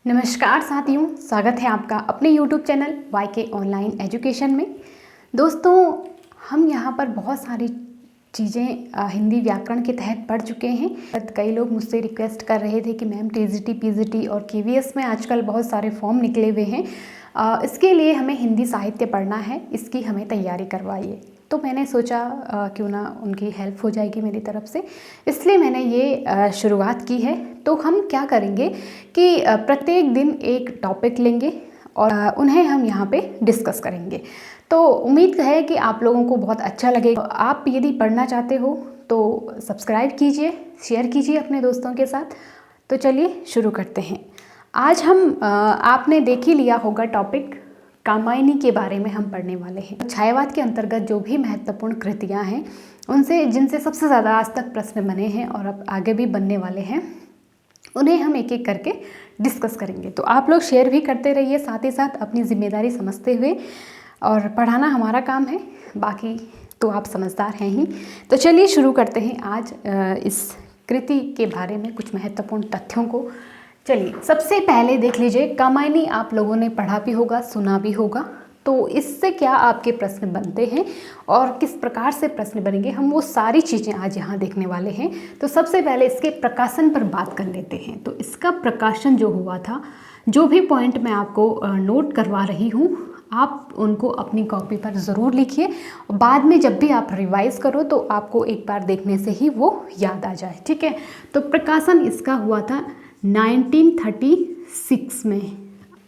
नमस्कार साथियों, स्वागत है आपका अपने YouTube channel YK online education में। दोस्तों, हम यहाँ पर बहुत सारी चीज़ें हिंदी व्याकरण के तहत पढ़ चुके हैं। कई लोग मुझसे रिक्वेस्ट कर रहे थे कि मैम TGT, PGT और KVS में आजकल बहुत सारे फॉर्म निकले हुए हैं, इसके लिए हमें हिंदी साहित्य पढ़ना है, इसकी हमें तैयारी करवाइए। तो मैंने सोचा क्यों ना उनकी हेल्प हो जाएगी मेरी तरफ से, इसलिए मैंने ये शुरुआत की है। तो हम क्या करेंगे कि प्रत्येक दिन एक टॉपिक लेंगे और उन्हें हम यहाँ पे डिस्कस करेंगे। तो उम्मीद है कि आप लोगों को बहुत अच्छा लगेगा। आप यदि पढ़ना चाहते हो तो सब्सक्राइब कीजिए, शेयर कीजिए अपने दोस्तों के साथ। तो चलिए शुरू करते हैं। आज हम आपने देख ही लिया होगा टॉपिक, कामायनी के बारे में हम पढ़ने वाले हैं। छायावाद के अंतर्गत जो भी महत्वपूर्ण कृतियाँ हैं उनसे जिनसे सबसे ज़्यादा आज तक प्रश्न बने हैं और अब आगे भी बनने वाले हैं, उन्हें हम एक एक करके डिस्कस करेंगे। तो आप लोग शेयर भी करते रहिए, साथ ही साथ अपनी जिम्मेदारी समझते हुए, और पढ़ाना हमारा काम है, बाकी तो आप समझदार हैं ही। तो चलिए शुरू करते हैं आज इस कृति के बारे में कुछ महत्वपूर्ण तथ्यों को। चलिए सबसे पहले देख लीजिए, कामायनी आप लोगों ने पढ़ा भी होगा, सुना भी होगा। तो इससे क्या आपके प्रश्न बनते हैं और किस प्रकार से प्रश्न बनेंगे, हम वो सारी चीज़ें आज यहाँ देखने वाले हैं। तो सबसे पहले इसके प्रकाशन पर बात कर लेते हैं। तो इसका प्रकाशन जो हुआ था, जो भी पॉइंट मैं आपको नोट करवा रही हूँ, आप उनको अपनी कॉपी पर ज़रूर लिखिए। बाद में जब भी आप रिवाइज़ करो तो आपको एक बार देखने से ही वो याद आ जाए, ठीक है। तो प्रकाशन इसका हुआ था 1936 में।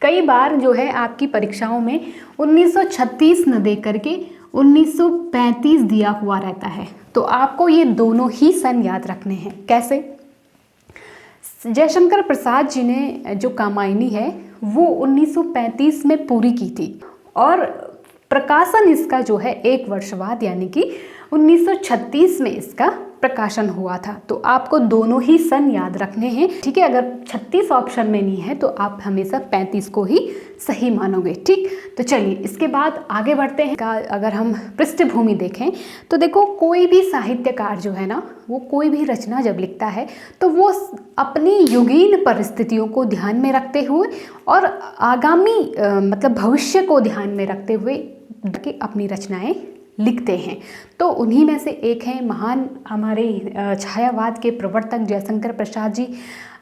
कई बार जो है आपकी परीक्षाओं में 1936 न दे करके 1935 दिया हुआ रहता है। तो आपको ये दोनों ही सन याद रखने हैं। कैसे? जयशंकर प्रसाद जी ने जो कामायनी है वो 1935 में पूरी की थी और प्रकाशन इसका जो है 1 वर्ष बाद यानी कि 1936 में इसका प्रकाशन हुआ था। तो आपको दोनों ही सन याद रखने हैं, ठीक है। अगर 36 ऑप्शन में नहीं है तो आप हमेशा 35 को ही सही मानोगे, ठीक। तो चलिए इसके बाद आगे बढ़ते हैं। अगर हम पृष्ठभूमि देखें तो देखो, कोई भी साहित्यकार जो है ना, वो कोई भी रचना जब लिखता है तो वो अपनी युगीन परिस्थितियों को ध्यान में रखते हुए और आगामी मतलब भविष्य को ध्यान में रखते हुए अपनी रचनाएं लिखते हैं। तो उन्हीं में से एक हैं महान हमारे छायावाद के प्रवर्तक जयशंकर प्रसाद जी।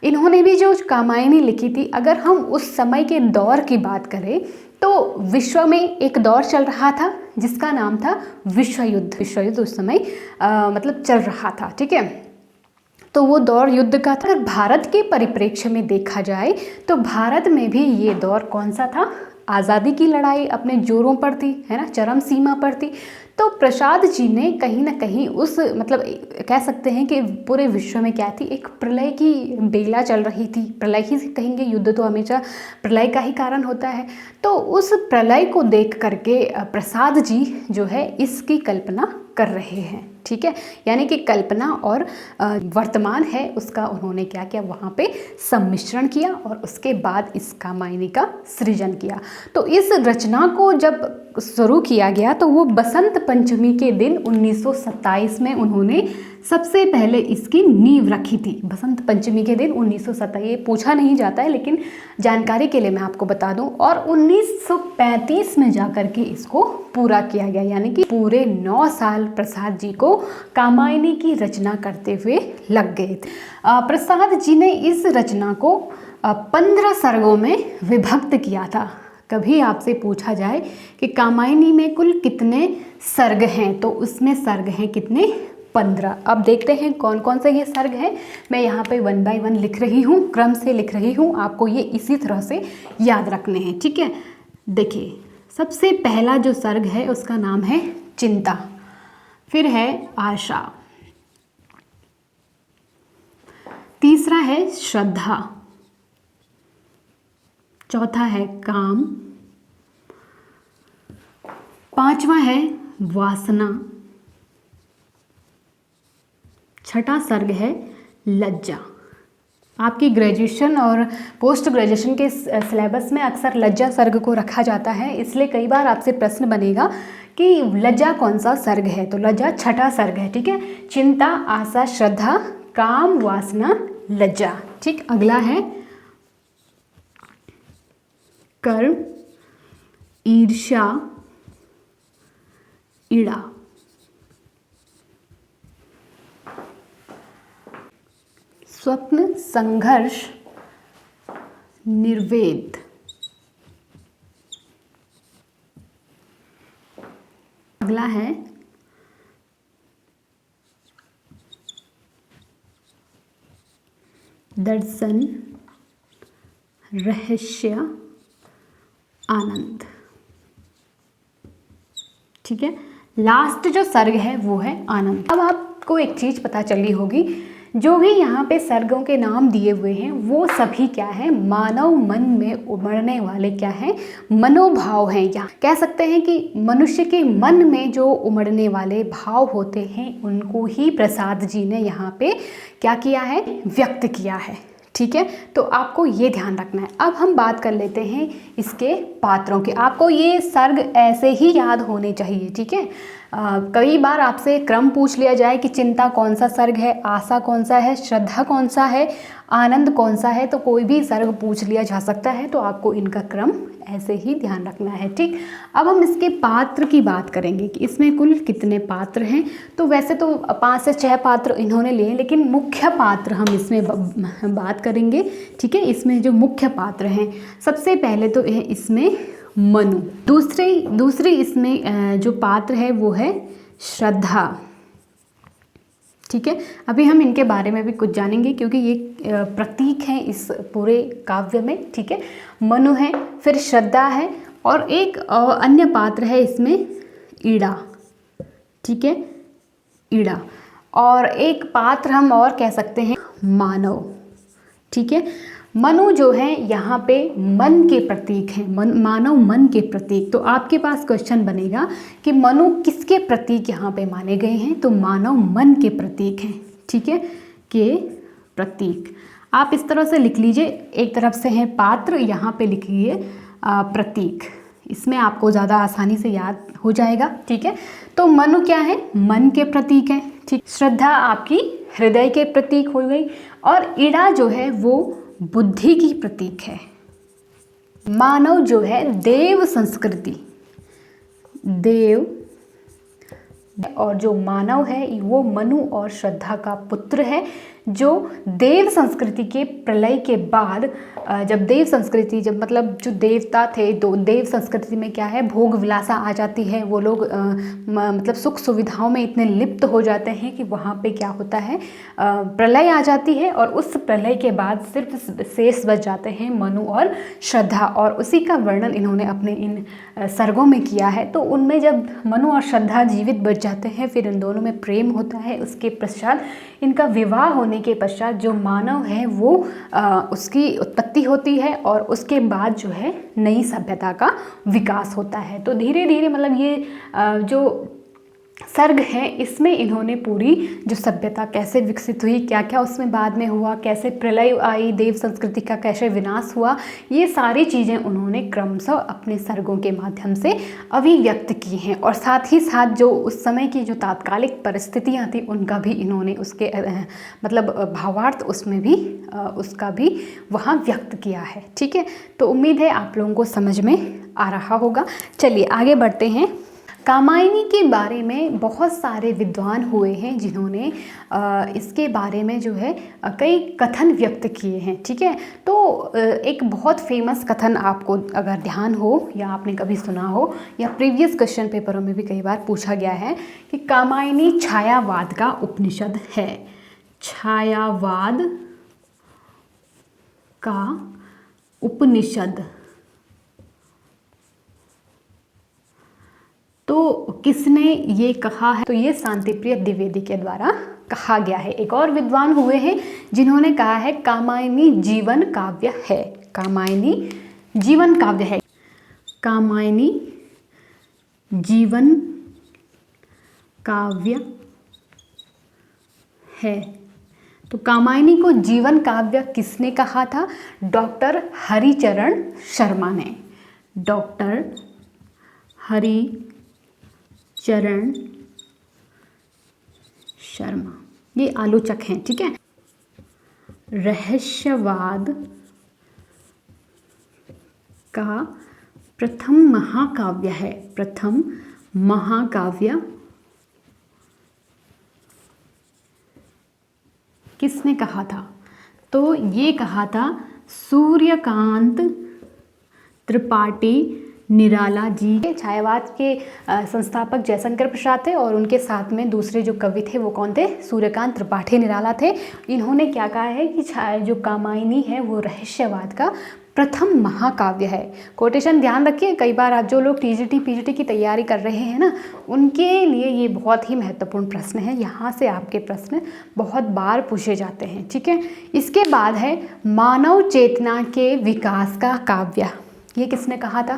इन्होंने भी जो कामायनी लिखी थी, अगर हम उस समय के दौर की बात करें तो विश्व में एक दौर चल रहा था जिसका नाम था विश्व युद्ध। विश्व युद्ध उस समय मतलब चल रहा था, ठीक है। तो वो दौर युद्ध का था। अगर भारत के परिप्रेक्ष्य में देखा जाए तो भारत में भी ये दौर कौन सा था? आज़ादी की लड़ाई अपने जोरों पर थी, है ना, चरम सीमा पर थी। तो प्रसाद जी ने कहीं ना कहीं उस मतलब कह सकते हैं कि पूरे विश्व में क्या थी, एक प्रलय की बेला चल रही थी। प्रलय ही कहेंगे, युद्ध तो हमेशा प्रलय का ही कारण होता है। तो उस प्रलय को देख करके प्रसाद जी जो है इसकी कल्पना कर रहे हैं, ठीक है। यानी कि कल्पना और वर्तमान है उसका उन्होंने क्या किया, वहाँ पे सम्मिश्रण किया और उसके बाद इस कामायनी का सृजन किया। तो इस रचना को जब शुरू किया गया तो वो बसंत पंचमी के दिन 1927 में उन्होंने सबसे पहले इसकी नींव रखी थी। बसंत पंचमी के दिन 1927, ये पूछा नहीं जाता है लेकिन जानकारी के लिए मैं आपको बता दूं। और 1935 में जाकर के इसको पूरा किया गया, यानी कि पूरे 9 साल प्रसाद जी को कामायनी की रचना करते हुए लग गए थे। प्रसाद जी ने इस रचना को 15 सर्गों में विभक्त किया था। कभी आपसे पूछा जाए कि कामायनी में कुल कितने सर्ग हैं, तो उसमें सर्ग हैं कितने? 15। अब देखते हैं कौन कौन से ये सर्ग हैं। मैं यहाँ पे 1 बाय 1 लिख रही हूँ, क्रम से लिख रही हूँ, आपको ये इसी तरह से याद रखने हैं, ठीक है। देखिए, सबसे पहला जो सर्ग है उसका नाम है चिंता, फिर है आशा, तीसरा है श्रद्धा, चौथा है काम, पांचवा है वासना, छठा सर्ग है लज्जा। आपकी ग्रेजुएशन और पोस्ट ग्रेजुएशन के सिलेबस में अक्सर लज्जा सर्ग को रखा जाता है, इसलिए कई बार आपसे प्रश्न बनेगा कि लज्जा कौन सा सर्ग है। तो लज्जा छठा सर्ग है, ठीक है। चिंता, आशा, श्रद्धा, काम, वासना, लज्जा, ठीक। अगला है कर्म, ईर्ष्या, ईड़ा। स्वप्न, संघर्ष, निर्वेद। अगला है दर्शन, रहस्य, आनंद। ठीक है, लास्ट जो सर्ग है वो है आनंद। अब आपको एक चीज पता चली होगी, जो भी यहाँ पे सर्गों के नाम दिए हुए हैं वो सभी क्या है, मानव मन में उमड़ने वाले क्या है, मनोभाव हैं। या कह सकते हैं कि मनुष्य के मन में जो उमड़ने वाले भाव होते हैं उनको ही प्रसाद जी ने यहाँ पे क्या किया है, व्यक्त किया है। ठीक है, तो आपको ये ध्यान रखना है। अब हम बात कर लेते हैं इसके पात्रों की। आपको ये सर्ग ऐसे ही याद होने चाहिए। ठीक है, कई बार आपसे क्रम पूछ लिया जाए कि चिंता कौन सा सर्ग है, आशा कौन सा है, श्रद्धा कौन सा है, आनंद कौन सा है, तो कोई भी सर्ग पूछ लिया जा सकता है। तो आपको इनका क्रम ऐसे ही ध्यान रखना है। ठीक, अब हम इसके पात्र की बात करेंगे कि इसमें कुल कितने पात्र हैं। तो वैसे तो 5 से 6 पात्र इन्होंने लिए, लेकिन मुख्य पात्र हम इसमें बात करेंगे। ठीक है, इसमें जो मुख्य पात्र हैं, सबसे पहले तो है इसमें मनु। दूसरी इसमें जो पात्र है वो है श्रद्धा। ठीक है, अभी हम इनके बारे में भी कुछ जानेंगे क्योंकि ये प्रतीक हैं इस पूरे काव्य में। ठीक है, मनु है, फिर श्रद्धा है, और एक अन्य पात्र है इसमें ईड़ा। ठीक है, ईड़ा, और एक पात्र हम और कह सकते हैं मानव। ठीक है, मनु जो है यहाँ पे मन के प्रतीक हैं, मानव मन के प्रतीक। तो आपके पास क्वेश्चन बनेगा कि मनु किसके प्रतीक यहाँ पे माने गए हैं, तो मानव मन के प्रतीक हैं। ठीक है, के प्रतीक आप इस तरह से लिख लीजिए, एक तरफ से है पात्र, यहाँ पे लिखिए प्रतीक, इसमें आपको ज़्यादा आसानी से याद हो जाएगा। ठीक है, तो मनु क्या है, मन के प्रतीक है। ठीक, श्रद्धा आपकी हृदय के प्रतीक हो गई, और ईड़ा जो है वो बुद्धि की प्रतीक है। मानव जो है देव संस्कृति, देव, और जो मानव है वो मनु और श्रद्धा का पुत्र है, जो देव संस्कृति के प्रलय के बाद, जब देव संस्कृति, जब मतलब जो देवता थे, तो देव संस्कृति में क्या है, भोग विलासा आ जाती है। वो लोग मतलब सुख सुविधाओं में इतने लिप्त हो जाते हैं कि वहाँ पे क्या होता है, प्रलय आ जाती है, और उस प्रलय के बाद सिर्फ शेष बच जाते हैं मनु और श्रद्धा, और उसी का वर्णन इन्होंने अपने इन सर्गों में किया है। तो उनमें जब मनु और श्रद्धा जीवित बच जाते हैं, फिर इन दोनों में प्रेम होता है। उसके पश्चात इनका विवाह होने के पश्चात जो मानव है वो उसकी उत्पत्ति होती है, और उसके बाद जो है नई सभ्यता का विकास होता है। तो धीरे धीरे मतलब ये जो सर्ग है, इसमें इन्होंने पूरी जो सभ्यता कैसे विकसित हुई, क्या क्या उसमें बाद में हुआ, कैसे प्रलय आई, देव संस्कृति का कैसे विनाश हुआ, ये सारी चीज़ें उन्होंने क्रमशः अपने सर्गों के माध्यम से अभिव्यक्त की हैं। और साथ ही साथ जो उस समय की जो तात्कालिक परिस्थितियाँ थी उनका भी इन्होंने उसके मतलब भावार्थ उसमें भी उसका भी वहाँ व्यक्त किया है। ठीक है, तो उम्मीद है आप लोगों को समझ में आ रहा होगा। चलिए आगे बढ़ते हैं। कामायनी के बारे में बहुत सारे विद्वान हुए हैं जिन्होंने इसके बारे में जो है कई कथन व्यक्त किए हैं। ठीक है, तो एक बहुत फेमस कथन आपको अगर ध्यान हो या आपने कभी सुना हो या प्रीवियस क्वेश्चन पेपरों में भी कई बार पूछा गया है कि कामायनी छायावाद का उपनिषद है। छायावाद का उपनिषद तो किसने ये कहा है, तो ये शांतिप्रिय द्विवेदी के द्वारा कहा गया है। एक और विद्वान हुए हैं जिन्होंने कहा है कामायनी जीवन काव्य है। कामायनी जीवन काव्य है। कामायनी जीवन काव्य है। तो कामायनी को जीवन काव्य किसने कहा था? डॉक्टर हरिचरण शर्मा ने। डॉक्टर हरिचरण शर्मा ये आलोचक हैं। ठीक है, रहस्यवाद का प्रथम महाकाव्य है। प्रथम महाकाव्य किसने कहा था? तो ये कहा था सूर्यकांत त्रिपाठी निराला जी। छायावाद के संस्थापक जयशंकर प्रसाद थे और उनके साथ में दूसरे जो कवि थे वो कौन थे? सूर्यकांत त्रिपाठी निराला थे। इन्होंने क्या कहा है कि जो कामायनी है वो रहस्यवाद का प्रथम महाकाव्य है। कोटेशन ध्यान रखिए, कई बार आप जो लोग टीजीटी पीजीटी की तैयारी कर रहे हैं ना, उनके लिए ये बहुत ही महत्वपूर्ण प्रश्न है। यहाँ से आपके प्रश्न बहुत बार पूछे जाते हैं, ठीक है। इसके बाद है मानव चेतना के विकास का काव्य। ये किसने कहा था?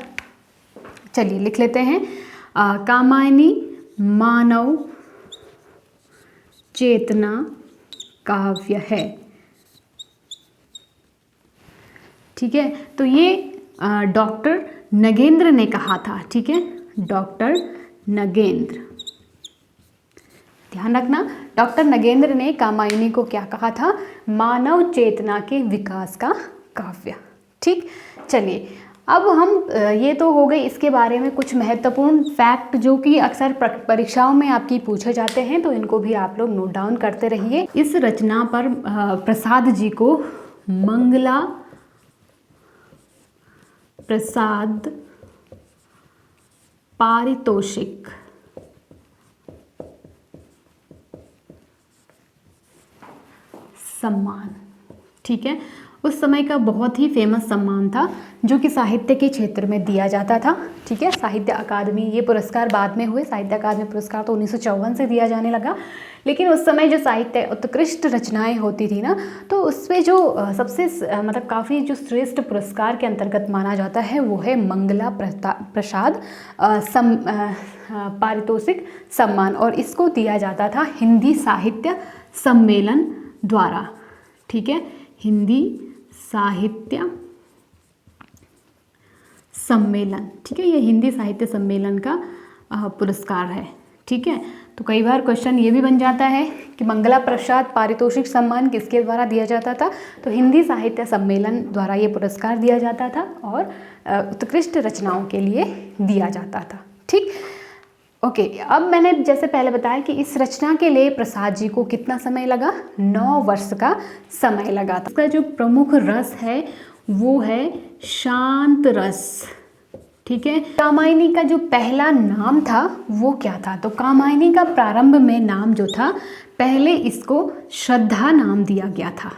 चलिए लिख लेते हैं। कामायनी मानव चेतना काव्य है, ठीक है। तो ये डॉक्टर नगेंद्र ने कहा था, ठीक है, डॉक्टर नगेंद्र। ध्यान रखना, डॉक्टर नगेंद्र ने कामायनी को क्या कहा था? मानव चेतना के विकास का काव्य, ठीक। चलिए अब हम ये तो हो गई इसके बारे में कुछ महत्वपूर्ण फैक्ट जो कि अक्सर परीक्षाओं में आपकी पूछे जाते हैं, तो इनको भी आप लोग नोट डाउन करते रहिए। इस रचना पर प्रसाद जी को मंगला प्रसाद पारितोषिक सम्मान, ठीक है, उस समय का बहुत ही फेमस सम्मान था जो कि साहित्य के क्षेत्र में दिया जाता था, ठीक है। साहित्य अकादमी, ये पुरस्कार बाद में हुए। साहित्य अकादमी पुरस्कार तो 1954 से दिया जाने लगा, लेकिन उस समय जो साहित्य उत्कृष्ट रचनाएं होती थी ना, तो उसमें जो सबसे मतलब काफ़ी जो श्रेष्ठ पुरस्कार के अंतर्गत माना जाता है वो है मंगला प्रसाद पारितोषिक सम्मान, और इसको दिया जाता था हिंदी साहित्य सम्मेलन द्वारा, ठीक है, हिंदी साहित्य सम्मेलन, ठीक है। ये हिंदी साहित्य सम्मेलन का पुरस्कार है, ठीक है। तो कई बार क्वेश्चन ये भी बन जाता है कि मंगला प्रसाद पारितोषिक सम्मान किसके द्वारा दिया जाता था? तो हिंदी साहित्य सम्मेलन द्वारा ये पुरस्कार दिया जाता था और उत्कृष्ट रचनाओं के लिए दिया जाता था, ठीक। ओके, अब मैंने जैसे पहले बताया कि इस रचना के लिए प्रसाद जी को कितना समय लगा? 9 वर्ष का समय लगा था। इसका जो प्रमुख रस है वो है शांत रस, ठीक है। कामायनी का जो पहला नाम था वो क्या था? तो कामायनी का प्रारंभ में नाम जो था, पहले इसको श्रद्धा नाम दिया गया था,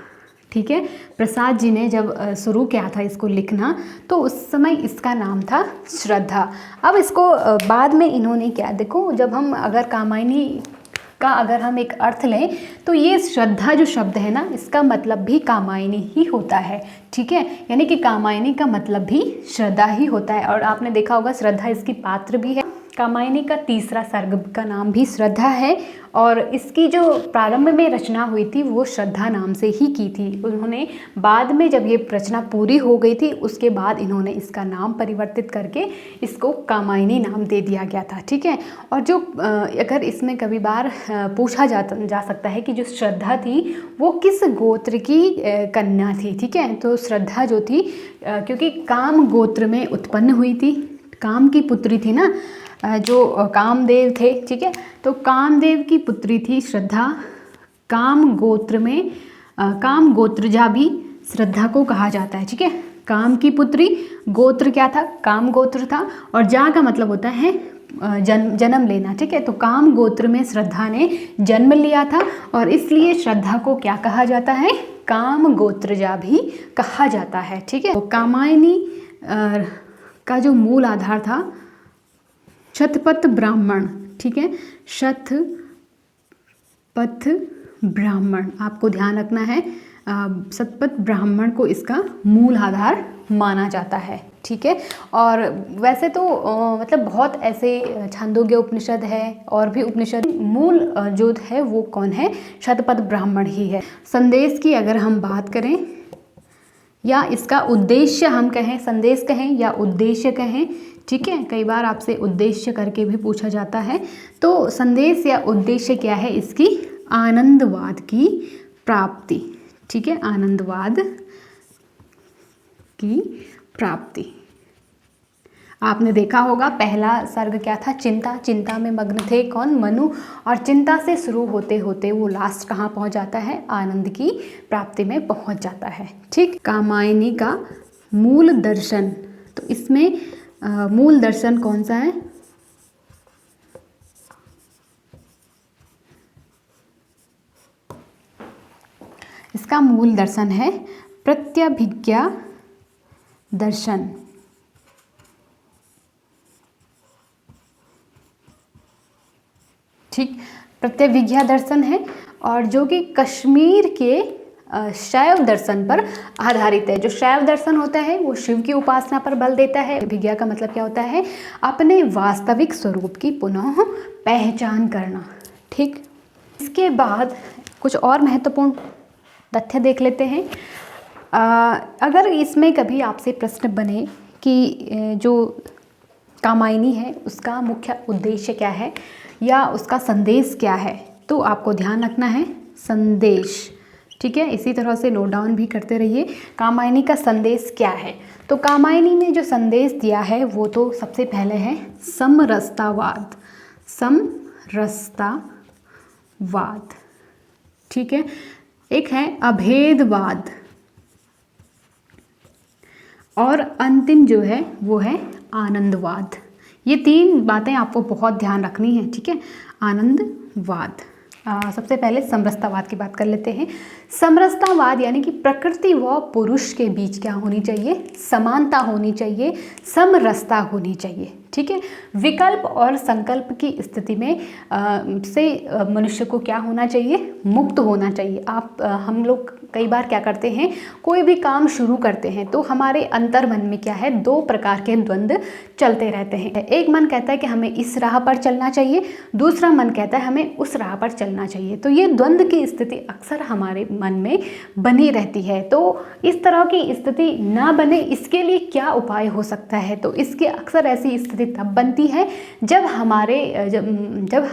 ठीक है। प्रसाद जी ने जब शुरू किया था इसको लिखना, तो उस समय इसका नाम था श्रद्धा। अब इसको बाद में इन्होंने क्या, देखो जब हम अगर कामायनी का अगर हम एक अर्थ लें तो ये श्रद्धा जो शब्द है ना, इसका मतलब भी कामायनी ही होता है, ठीक है। यानी कि कामायनी का मतलब भी श्रद्धा ही होता है, और आपने देखा होगा श्रद्धा इसकी पात्र भी है। कामायनी का तीसरा सर्ग का नाम भी श्रद्धा है, और इसकी जो प्रारंभ में रचना हुई थी वो श्रद्धा नाम से ही की थी। उन्होंने बाद में जब ये रचना पूरी हो गई थी उसके बाद इन्होंने इसका नाम परिवर्तित करके इसको कामायनी नाम दे दिया गया था, ठीक है। और जो अगर इसमें कभी बार पूछा जा सकता है कि जो श्रद्धा थी वो किस गोत्र की कन्या थी, ठीक है। तो श्रद्धा जो थी क्योंकि काम गोत्र में उत्पन्न हुई थी, काम की पुत्री थी ना, जो कामदेव थे, ठीक है। तो कामदेव की पुत्री थी श्रद्धा। काम गोत्र में काम गोत्रजा भी श्रद्धा को कहा जाता है, ठीक है। काम की पुत्री, गोत्र क्या था? काम गोत्र था, और जा का मतलब होता है जन्म लेना, ठीक है। तो काम गोत्र में श्रद्धा ने जन्म लिया था, और इसलिए श्रद्धा को क्या कहा जाता है? काम गोत्रजा भी कहा जाता है, ठीक है। तो कामायनी का जो मूल आधार था शतपथ ब्राह्मण, ठीक है, शतपथ ब्राह्मण, आपको ध्यान रखना है, शतपथ ब्राह्मण को इसका मूल आधार माना जाता है, ठीक है। और वैसे तो मतलब बहुत ऐसे छांदोग्य उपनिषद है और भी उपनिषद, मूल जो है वो कौन है? शतपथ ब्राह्मण ही है। संदेश की अगर हम बात करें या इसका उद्देश्य हम कहें, संदेश कहें या उद्देश्य कहें, ठीक है, कई बार आपसे उद्देश्य करके भी पूछा जाता है। तो संदेश या उद्देश्य क्या है इसकी? आनंदवाद की प्राप्ति, ठीक है, आनंदवाद की प्राप्ति, आपने देखा होगा पहला सर्ग क्या था, चिंता। चिंता में मग्न थे कौन, मनु। और चिंता से शुरू होते होते वो लास्ट कहाँ पहुँच जाता है, आनंद की प्राप्ति में पहुँच जाता है। ठीक, कामायनी का मूल दर्शन, तो इसमें मूल दर्शन कौन सा है, इसका मूल दर्शन है प्रत्यभिज्ञा दर्शन। ठीक, प्रत्यभिज्ञा दर्शन है और जो कि कश्मीर के शैव दर्शन पर आधारित है। जो शैव दर्शन होता है वो शिव की उपासना पर बल देता है। विज्ञा का मतलब क्या होता है, अपने वास्तविक स्वरूप की पुनः पहचान करना। ठीक, इसके बाद कुछ और महत्वपूर्ण तथ्य देख लेते हैं। अगर इसमें कभी आपसे प्रश्न बने कि जो कामायनी है उसका मुख्य उद्देश्य क्या है या उसका संदेश क्या है, तो आपको ध्यान रखना है संदेश। ठीक है, इसी तरह से नोट डाउन भी करते रहिए कामायनी का संदेश क्या है। तो कामायनी ने जो संदेश दिया है वो तो सबसे पहले है समरसतावाद। समरसतावाद, ठीक है। एक है अभेदवाद और अंतिम जो है वो है आनंदवाद। ये तीन बातें आपको बहुत ध्यान रखनी है। ठीक है, आनंदवाद। सबसे पहले समरसतावाद की बात कर लेते हैं। समरसतावाद यानी कि प्रकृति व पुरुष के बीच क्या होनी चाहिए, समानता होनी चाहिए, समरसता होनी चाहिए। ठीक है, विकल्प और संकल्प की स्थिति में मनुष्य को क्या होना चाहिए, मुक्त होना चाहिए। हम लोग कई बार क्या करते हैं, कोई भी काम शुरू करते हैं तो हमारे अंतर मन में क्या है, दो प्रकार के द्वंद्व चलते रहते हैं। एक मन कहता है कि हमें इस राह पर चलना चाहिए, दूसरा मन कहता है हमें उस राह पर चलना चाहिए। तो ये द्वंद्व की स्थिति अक्सर हमारे मन में बनी रहती है। तो इस तरह की स्थिति ना बने, इसके लिए क्या उपाय हो सकता है, तो इसकी अक्सर ऐसी स्थिति तब बनती है जब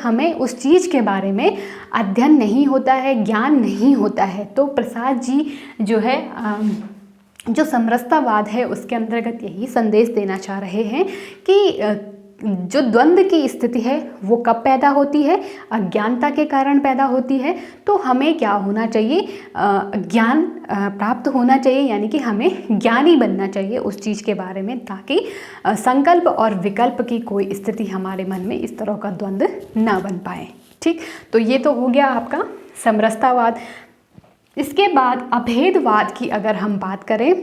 हमें उस चीज़ के बारे में अध्ययन नहीं होता है, ज्ञान नहीं होता है। तो प्रसाद जी जो है जो समरसतावाद है उसके अंतर्गत यही संदेश देना चाह रहे हैं कि जो द्वंद्व की स्थिति है वो कब पैदा होती है, अज्ञानता के कारण पैदा होती है। तो हमें क्या होना चाहिए, ज्ञान प्राप्त होना चाहिए, यानी कि हमें ज्ञानी बनना चाहिए उस चीज़ के बारे में, ताकि संकल्प और विकल्प की कोई स्थिति हमारे मन में इस तरह का द्वंद्व ना बन पाए। ठीक, तो ये तो हो गया आपका समरसतावाद। इसके बाद अभेदवाद की अगर हम बात करें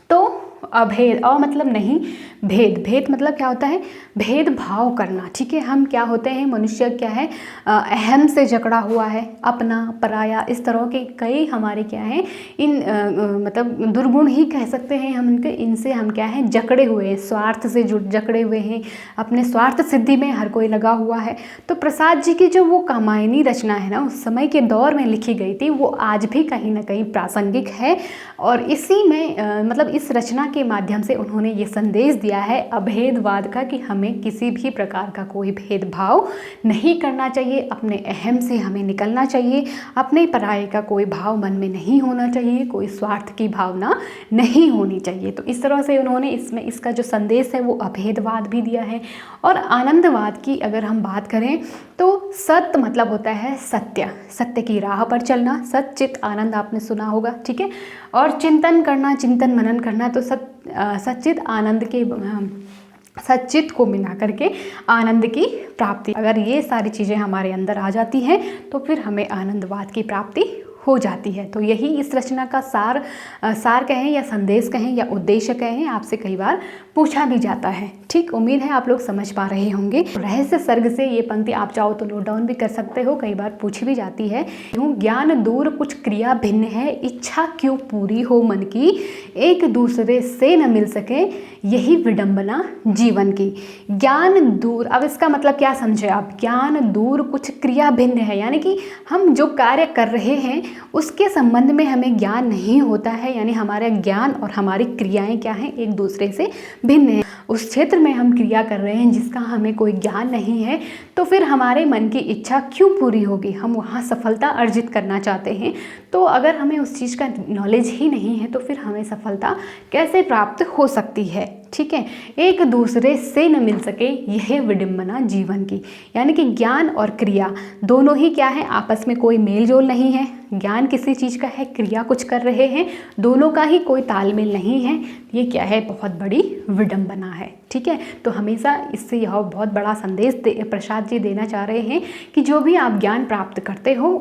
तो अभेद मतलब नहीं, भेद। भेद मतलब क्या होता है, भेदभाव करना। ठीक है, हम क्या होते हैं, मनुष्य क्या है, अहम से जकड़ा हुआ है, अपना पराया, इस तरह के कई हमारे क्या हैं, इन मतलब दुर्गुण ही कह सकते हैं हम इनके। इनसे हम क्या हैं, जकड़े हुए हैं, स्वार्थ से जकड़े हुए हैं, अपने स्वार्थ सिद्धि में हर कोई लगा हुआ है। तो प्रसाद जी की जो वो कामायनी रचना है ना, उस समय के दौर में लिखी गई थी, वो आज भी कहीं ना कहीं प्रासंगिक है। और इसी में मतलब इस रचना के माध्यम से उन्होंने ये संदेश दिया है अभेदवाद का, कि हमें किसी भी प्रकार का कोई भेदभाव नहीं करना चाहिए, अपने अहम से हमें निकलना चाहिए, अपने पराये का कोई भाव मन में नहीं होना चाहिए, कोई स्वार्थ की भावना नहीं होनी चाहिए। तो इस तरह से उन्होंने इसमें इसका जो संदेश है वो अभेदवाद भी दिया है। और आनंदवाद की अगर हम बात करें तो सत्य मतलब होता है सत्य, सत्य की राह पर चलना, सच्चित आनंद आपने सुना होगा। ठीक है, और चिंतन करना, चिंतन मनन करना, तो सच्चित आनंद के सच्चित को मिला करके आनंद की प्राप्ति। अगर ये सारी चीज़ें हमारे अंदर आ जाती हैं तो फिर हमें आनंदवाद की प्राप्ति हो जाती है। तो यही इस रचना का सार कहें या संदेश कहें या उद्देश्य कहें, आपसे कई बार पूछा भी जाता है। ठीक, उम्मीद है आप लोग समझ पा रहे होंगे। रहस्य सर्ग से ये पंक्ति आप चाहो तो नोट डाउन भी कर सकते हो, कई बार पूछी भी जाती है। ज्ञान दूर कुछ क्रिया भिन्न है, इच्छा क्यों पूरी हो मन की, एक दूसरे से न मिल सके यही विडंबना जीवन की। ज्ञान दूर, अब इसका मतलब क्या समझे आप, ज्ञान दूर कुछ क्रिया भिन्न है, यानी कि हम जो कार्य कर रहे हैं उसके संबंध में हमें ज्ञान नहीं होता है, यानी हमारा ज्ञान और हमारी क्रियाएं क्या हैं, एक दूसरे से भिन्न है। उस क्षेत्र में हम क्रिया कर रहे हैं जिसका हमें कोई ज्ञान नहीं है, तो फिर हमारे मन की इच्छा क्यों पूरी होगी? हम वहाँ सफलता अर्जित करना चाहते हैं, तो अगर हमें उस चीज़ का नॉलेज ही नहीं है तो फिर हमें सफलता कैसे प्राप्त हो सकती है? ठीक है, एक दूसरे से न मिल सके यह विडंबना जीवन की, यानी कि ज्ञान और क्रिया दोनों ही क्या है, आपस में कोई मेल जोल नहीं है। ज्ञान किसी चीज़ का है, क्रिया कुछ कर रहे हैं, दोनों का ही कोई तालमेल नहीं है। ये क्या है, बहुत बड़ी विडंबना है। ठीक है, तो हमेशा इससे यह बहुत बड़ा संदेश प्रसाद जी देना चाह रहे हैं कि जो भी आप ज्ञान प्राप्त करते हो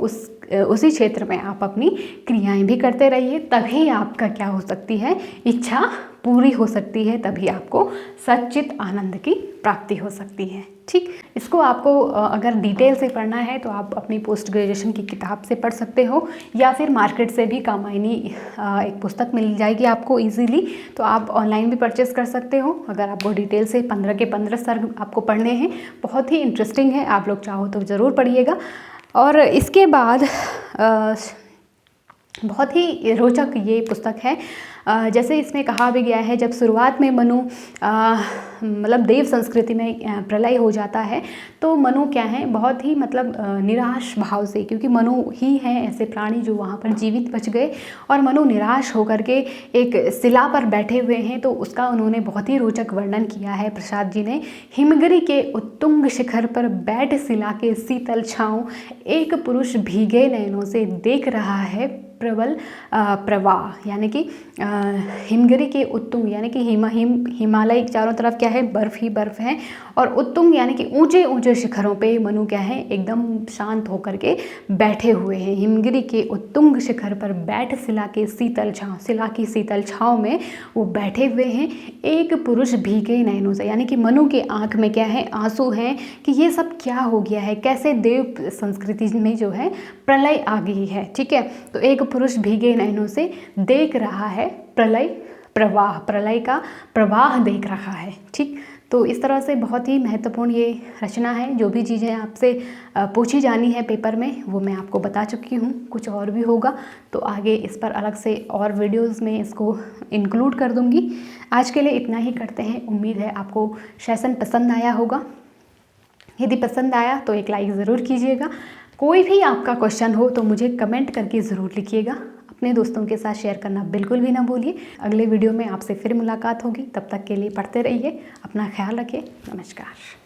उसी क्षेत्र में आप अपनी क्रियाएं भी करते रहिए, तभी आपका क्या हो सकती है, इच्छा पूरी हो सकती है, तभी आपको सच्चित आनंद की प्राप्ति हो सकती है। ठीक, इसको आपको अगर डिटेल से पढ़ना है तो आप अपनी पोस्ट ग्रेजुएशन की किताब से पढ़ सकते हो, या फिर मार्केट से भी कामायनी एक पुस्तक मिल जाएगी आपको इजीली, तो आप ऑनलाइन भी परचेस कर सकते हो। अगर आपको डिटेल से 15 के 15 सर्ग आपको पढ़ने हैं, बहुत ही इंटरेस्टिंग है, आप लोग चाहो तो ज़रूर पढ़िएगा। और इसके बाद बहुत ही रोचक ये पुस्तक है। जैसे इसमें कहा भी गया है, जब शुरुआत में मनु मतलब देव संस्कृति में प्रलय हो जाता है तो मनु क्या है, बहुत ही मतलब निराश भाव से, क्योंकि मनु ही हैं ऐसे प्राणी जो वहाँ पर जीवित बच गए, और मनु निराश होकर के एक शिला पर बैठे हुए हैं, तो उसका उन्होंने बहुत ही रोचक वर्णन किया है प्रसाद जी ने। हिमगिरी के उत्तुंग शिखर पर बैठ शिला के शीतल छाँव, एक पुरुष भीगे नयनों से देख रहा है प्रबल प्रवाह, यानी कि हिमगिरी के उत्तुंग यानी कि हिमालय चारों तरफ क्या है, बर्फ़ ही बर्फ़ है, और उत्तुंग यानी कि ऊंचे ऊंचे शिखरों पे मनु क्या है, एकदम शांत होकर के बैठे हुए हैं। हिमगिरी के उत्तुंग शिखर पर बैठ शिला के शीतल छाँव, शिला की शीतल छाँव में वो बैठे हुए हैं। एक पुरुष भीगे नयनों से, यानी कि मनु के आँख में क्या है, आंसू हैं कि ये सब क्या हो गया है, कैसे देव संस्कृति में जो है प्रलय आ गई है। ठीक है, तो एक पुरुष भीगे नयनों से देख रहा है प्रलय प्रवाह, प्रलय का प्रवाह देख रहा है। ठीक, तो इस तरह से बहुत ही महत्वपूर्ण ये रचना है। जो भी चीज़ें आपसे पूछी जानी है पेपर में वो मैं आपको बता चुकी हूँ। कुछ और भी होगा तो आगे इस पर अलग से और वीडियोस में इसको इंक्लूड कर दूँगी। आज के लिए इतना ही करते हैं। उम्मीद है आपको सेशन पसंद आया होगा। यदि पसंद आया तो एक लाइक ज़रूर कीजिएगा। कोई भी आपका क्वेश्चन हो तो मुझे कमेंट करके ज़रूर लिखिएगा। अपने दोस्तों के साथ शेयर करना बिल्कुल भी ना भूलिए। अगले वीडियो में आपसे फिर मुलाकात होगी। तब तक के लिए पढ़ते रहिए, अपना ख्याल रखिए। नमस्कार।